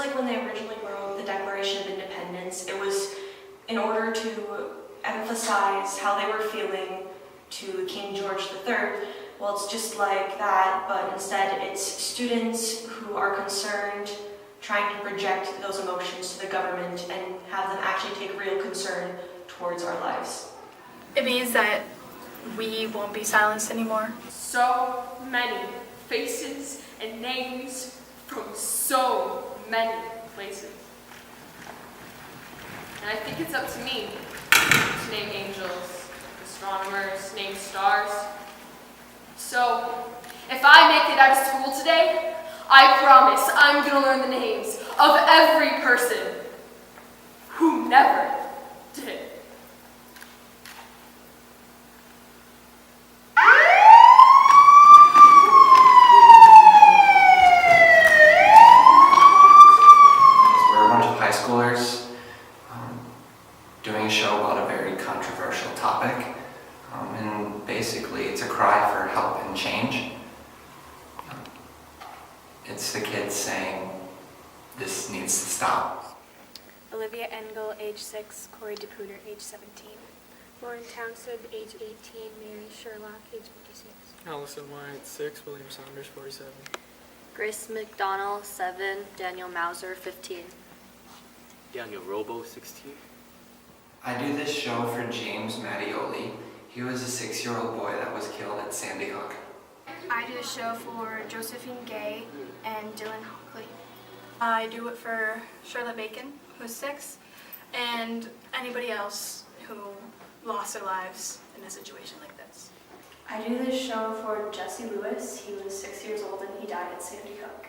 like when they originally wrote the Declaration of Independence, it was in order to emphasize how they were feeling to King George III. Well, it's just like that, but instead it's students who are concerned, trying to project those emotions to the government and have them actually take real concern towards our lives. It means that we won't be silenced anymore. So many faces and names from so many places. And I think it's up to me to name angels, astronomers, name stars. So, if I make it out of school today, I promise I'm gonna learn the names of every person who never did. We're a bunch of high schoolers doing a show about a very controversial topic. And basically it's a cry for help and change. It's the kids saying, this needs to stop. Olivia Engel, age 6, Corey DePuter, age 17. Lauren Townsend, age 18, Mary Sherlock, age 56. Allison White, 6, William Saunders, 47. Grace McDonald, 7, Daniel Mauser, 15. Daniel Robo, 16. I do this show for James Mattioli. He was a 6-year-old boy that was killed at Sandy Hook. I do a show for Josephine Gay and Dylan Hockley. I do it for Charlotte Bacon, who's 6, and anybody else who lost their lives in a situation like this. I do this show for Jesse Lewis. He was 6 years old and he died at Sandy Hook.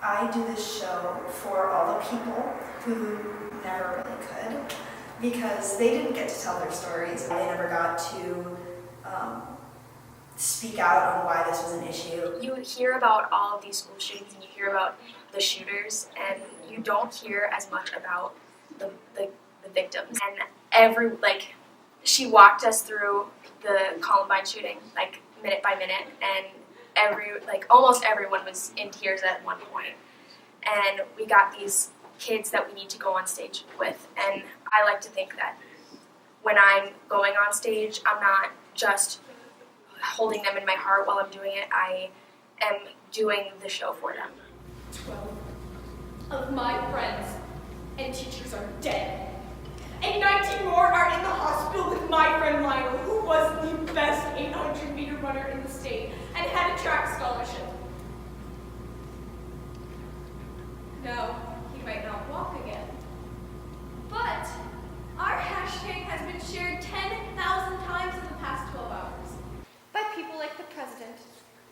I do this show for all the people who never really could, because they didn't get to tell their stories. They never got to speak out on why this was an issue. You hear about all of these school shootings and you hear about the shooters, and you don't hear as much about the victims. And she walked us through the Columbine shooting, like minute by minute, and almost everyone was in tears at one point. And we got these kids that we need to go on stage with, and I like to think that when I'm going on stage, I'm not just holding them in my heart while I'm doing it. I am doing the show for them. 12 of my friends and teachers are dead. And 19 more are in the hospital with my friend Lionel, who was the best 800-meter runner in the state and had a track scholarship. No, he might not walk again. But our hashtag has been shared 10,000 times in the past 12 hours. By people like the president,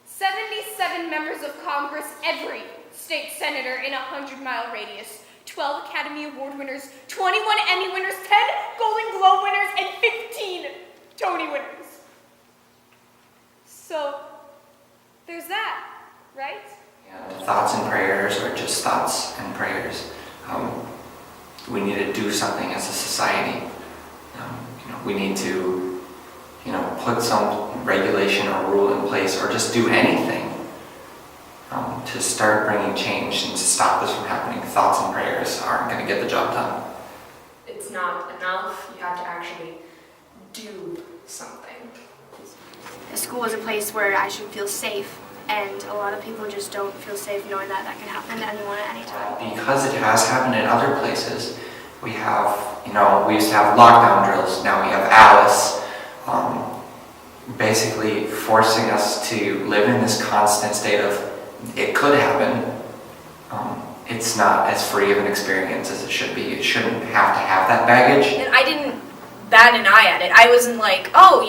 77 members of Congress, every state senator in a 100-mile radius, 12 Academy Award winners, 21 Emmy winners, 10 Golden Globe winners, and 15 Tony winners. So, there's that, right? Thoughts and prayers are just thoughts and prayers. We need to do something as a society. We need to, put some regulation or rule in place, or just do anything to start bringing change and to stop this from happening. Thoughts and prayers aren't going to get the job done. It's not enough. You have to actually do something. The school is a place where I should feel safe, and a lot of people just don't feel safe knowing that that can happen to anyone at any time. Because it has happened in other places, we have, we used to have lockdown drills, now we have Alice, basically forcing us to live in this constant state of, it could happen. It's not as free of an experience as it should be. It shouldn't have to have that baggage. And I didn't bat an eye at it. I wasn't like, oh,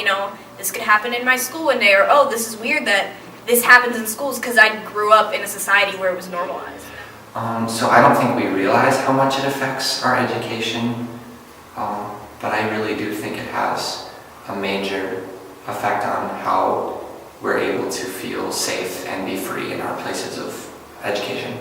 this could happen in my school one day, or oh, this is weird that this happens in schools, because I grew up in a society where it was normalized. So I don't think we realize how much it affects our education, but I really do think it has a major effect on how we're able to feel safe and be free in our places of education.